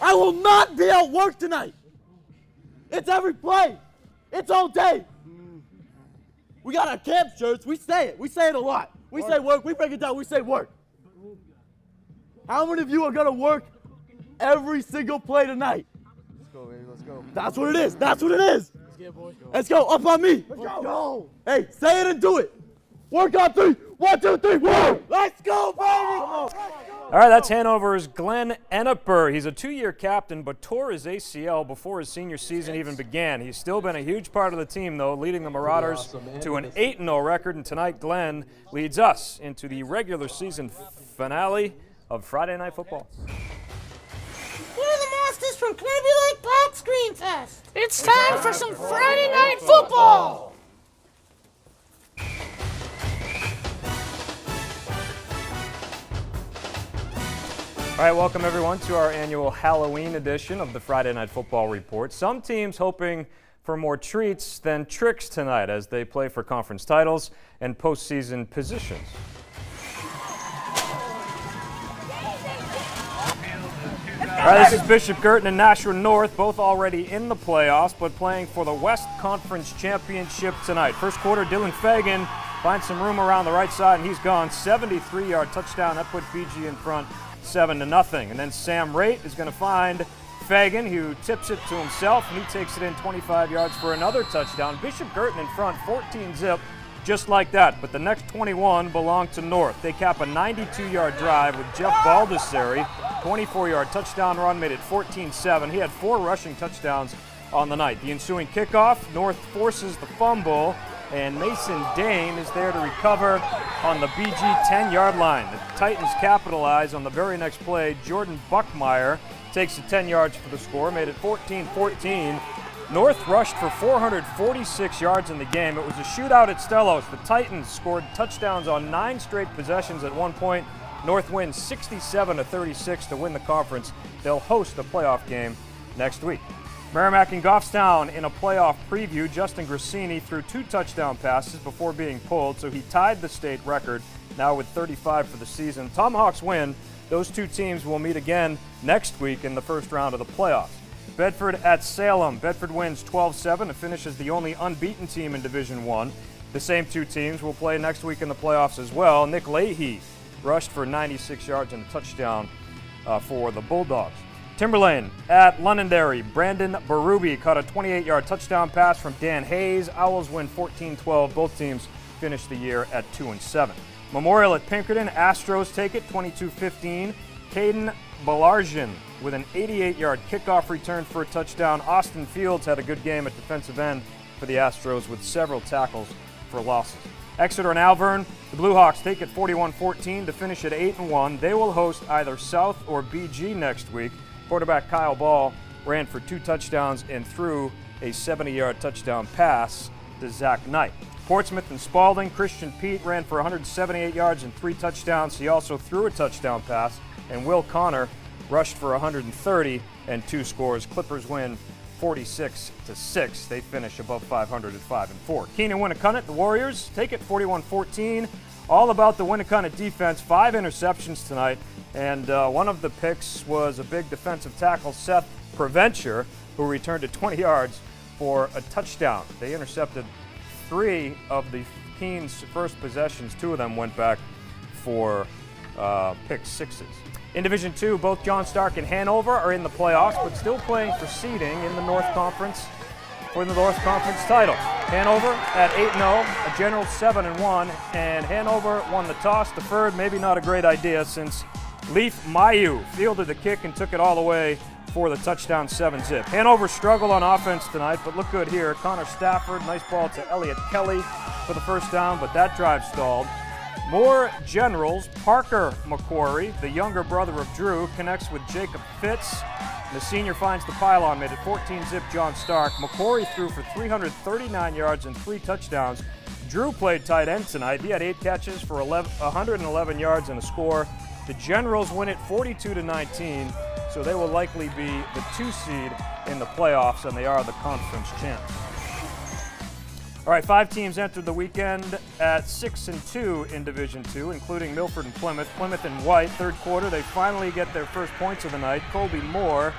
I will not be outworked tonight. It's every play. It's all day. We got our camp shirts. We say it. We say it a lot. We say work. We break it down. We say work. How many of you are going to work every single play tonight? Let's go, baby. Let's go. That's what it is. That's what it is. Let's get it, boys. Let's go. Up on me. Let's go. Hey, say it and do it. Work on three. 1, 2, 3, work. Let's go, baby. Come on. All right, that's Hanover's Glenn Enneper. He's a 2-year captain, but tore his ACL before his senior season even began. He's still been a huge part of the team, though, leading the Marauders to an 8-0 record. And tonight, Glenn leads us into the regular season finale of Friday Night Football. We're the Monsters from Kirby Lake Park Screen Fest. It's time for some Friday Night Football. All right, welcome everyone to our annual Halloween edition of the Friday Night Football Report. Some teams hoping for more treats than tricks tonight as they play for conference titles and postseason positions. All right, this is Bishop Girton and Nashua North, both already in the playoffs, but playing for the West Conference Championship tonight. First quarter, Dylan Fagan finds some room around the right side, and he's gone. 73-yard touchdown. That put BG in front 7-0. And then Sam Raitt is going to find Fagan, who tips it to himself, and he takes it in 25 yards for another touchdown. Bishop Girton in front, 14-zip, just like that. But the next 21 belong to North. They cap a 92-yard drive with Jeff Baldessari. 24-yard touchdown run made it 14-7. He had 4 rushing touchdowns on the night. The ensuing kickoff, North forces the fumble, and Mason Dane is there to recover on the BG 10-yard line. The Titans capitalize on the very next play. Jordan Buckmeyer takes it 10 yards for the score, made it 14-14. North rushed for 446 yards in the game. It was a shootout at Stellos. The Titans scored touchdowns on 9 straight possessions at one point. North wins 67-36 to win the conference. They'll host a playoff game next week. Merrimack and Goffstown in a playoff preview. Justin Grassini threw 2 touchdown passes before being pulled, so he tied the state record, now with 35 for the season. Tomahawks win. Those 2 teams will meet again next week in the first round of the playoffs. Bedford at Salem. Bedford wins 12-7 and finishes the only unbeaten team in Division I. The same 2 teams will play next week in the playoffs as well. Nick Leahy rushed for 96 yards and a touchdown for the Bulldogs. Timberlane at Londonderry. Brandon Berube caught a 28-yard touchdown pass from Dan Hayes. Owls win 14-12. Both teams finish the year at 2-7. Memorial at Pinkerton. Astros take it 22-15. Caden Balarjian with an 88-yard kickoff return for a touchdown. Austin Fields had a good game at defensive end for the Astros with several tackles for losses. Exeter and Alvern, the Blue Hawks take it 41-14 to finish at 8-1. They will host either South or BG next week. Quarterback Kyle Ball ran for 2 touchdowns and threw a 70-yard touchdown pass to Zach Knight. Portsmouth and Spalding, Christian Pete ran for 178 yards and 3 touchdowns. He also threw a touchdown pass, and Will Connor rushed for 130 and 2 scores. Clippers win 46-6. They finish above 500 at 5-4. Keenan Winnicunnet, the Warriors, take it 41-14. All about the Winnicunnet defense. 5 interceptions tonight, and one of the picks was a big defensive tackle, Seth Preventure, who returned it 20 yards for a touchdown. They intercepted 3 of the Keens' first possessions. 2 of them went back for pick sixes. In Division II, both John Stark and Hanover are in the playoffs, but still playing for seeding in the North Conference for the North Conference title. Hanover at 8-0, a general 7-1, and Hanover won the toss, deferred. Maybe not a great idea since Leaf Mayu fielded the kick and took it all the way for the touchdown 7-zip. Hanover struggled on offense tonight, but look good here. Connor Stafford, nice ball to Elliott Kelly for the first down, but that drive stalled. More generals. Parker McQuarrie, the younger brother of Drew, connects with Jacob Fitz. The senior finds the pylon, made it 14-zip John Stark. McQuarrie threw for 339 yards and 3 touchdowns. Drew played tight end tonight. He had 8 catches for 111 yards and a score. The Generals win it 42-19, so they will likely be the 2 seed in the playoffs, and they are the conference champs. All right, 5 teams entered the weekend at 6-2 in Division II, including Milford and Plymouth. Plymouth and White, third quarter, they finally get their first points of the night. Colby Moore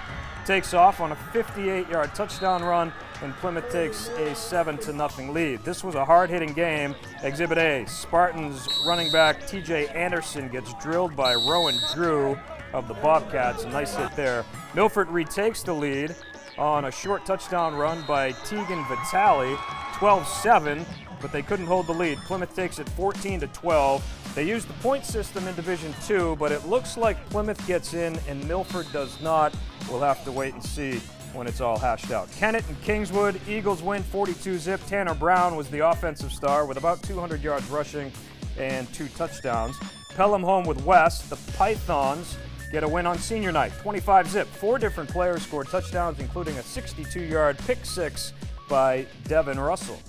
takes off on a 58-yard touchdown run, and Plymouth takes a 7-0 lead. This was a hard-hitting game. Exhibit A, Spartans running back TJ Anderson gets drilled by Rowan Drew of the Bobcats. A nice hit there. Milford retakes the lead on a short touchdown run by Tegan Vitale, 12-7, but they couldn't hold the lead. Plymouth takes it 14-12. They used the point system in Division II, but it looks like Plymouth gets in and Milford does not. We'll have to wait and see when it's all hashed out. Kennett and Kingswood, Eagles win 42-zip. Tanner Brown was the offensive star with about 200 yards rushing and 2 touchdowns. Pelham home with West. The Pythons get a win on senior night, 25-zip. 4 different players scored touchdowns, including a 62-yard pick six by Devin Russell.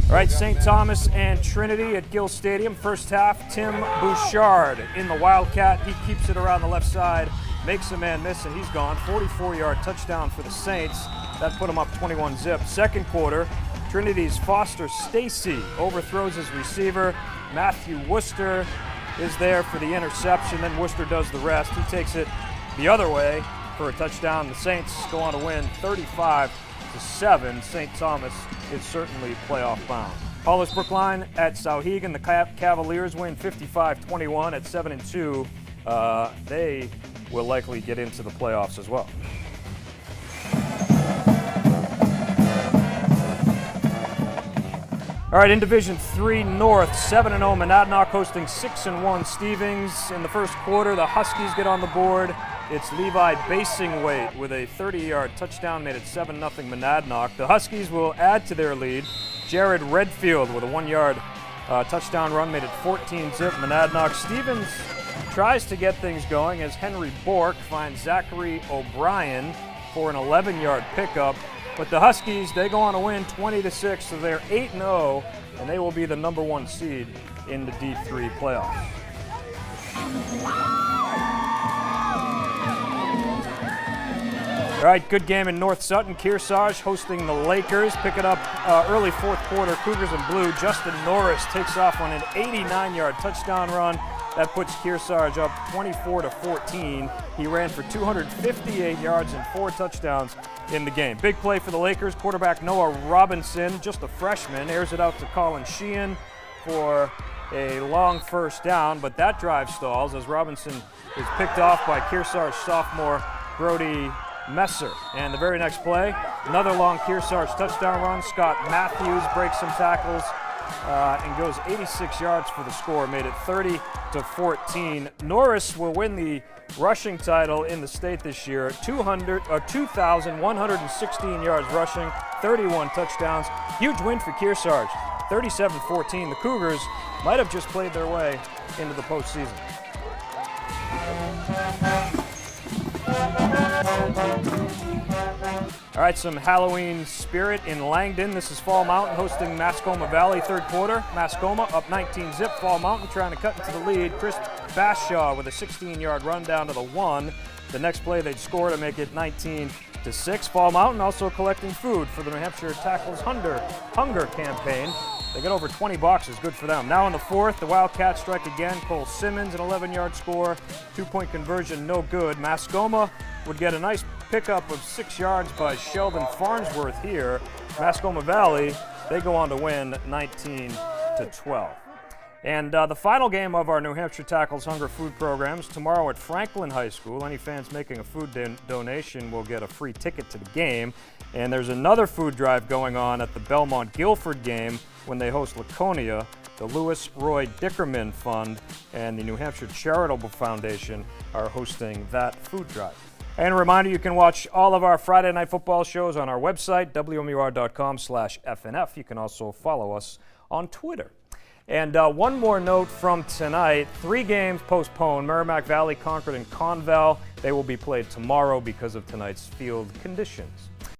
All right, St. Thomas and Trinity at Gill Stadium. First half, Tim Bouchard in the Wildcat. He keeps it around the left side, makes a man miss, and he's gone. 44-yard touchdown for the Saints. That put him up 21-zip. Second quarter, Trinity's Foster Stacy overthrows his receiver. Matthew Worcester is there for the interception. Then Worcester does the rest. He takes it the other way for a touchdown. The Saints go on to win 35-7. St. Thomas is certainly playoff bound. Hollis Brookline at Souhegan. The Cavaliers win 55-21 at 7-2. They will likely get into the playoffs as well. All right, in Division III North, 7-0 Monadnock hosting 6-1 Stevens. In the first quarter, the Huskies get on the board. It's Levi Basingwaite with a 30-yard touchdown made it 7-0 Monadnock. The Huskies will add to their lead. Jared Redfield with a 1-yard touchdown run made it 14-zip Monadnock. Stevens tries to get things going as Henry Bork finds Zachary O'Brien for an 11-yard pickup. But the Huskies, they go on to win 20-6, so they're 8-0, and they will be the number 1 seed in the D3 playoffs. All right, good game in North Sutton. Kearsarge hosting the Lakers. Pick it up early fourth quarter. Cougars in blue. Justin Norris takes off on an 89-yard touchdown run. That puts Kearsarge up 24-14. He ran for 258 yards and 4 touchdowns in the game. Big play for the Lakers. Quarterback Noah Robinson, just a freshman, airs it out to Colin Sheehan for a long first down, but that drive stalls as Robinson is picked off by Kearsarge sophomore Brody Messer. And the very next play, another long Kearsarge touchdown run. Scott Matthews breaks some tackles and goes 86 yards for the score, made it 30-14. Norris will win the rushing title in the state this year. 2,116 yards rushing, 31 touchdowns. Huge win for Kearsarge, 37-14. The Cougars might have just played their way into the postseason. All right, some Halloween spirit in Langdon. This is Fall Mountain hosting Mascoma Valley. Third quarter, Mascoma up 19-zip. Fall Mountain trying to cut into the lead. Chris Bashaw with a 16-yard run down to the 1. The next play they'd score to make it 19-6. Fall Mountain also collecting food for the New Hampshire Tackles Hunger campaign. They get over 20 boxes, good for them. Now in the fourth, the Wildcats strike again. Cole Simmons, an 11-yard score. 2-point conversion, no good. Mascoma would get a nice pickup of 6 yards by Sheldon Farnsworth here. Mascoma Valley, they go on to win 19-12. And the final game of our New Hampshire Tackles Hunger food programs tomorrow at Franklin High School. Any fans making a food donation will get a free ticket to the game. And there's another food drive going on at the Belmont-Guilford game when they host Laconia. The Lewis Roy Dickerman Fund and the New Hampshire Charitable Foundation are hosting that food drive. And a reminder, you can watch all of our Friday Night Football shows on our website, WMUR.com/FNF. You can also follow us on Twitter. And one more note from tonight, 3 games postponed. Merrimack Valley, Concord, and Conval. They will be played tomorrow because of tonight's field conditions.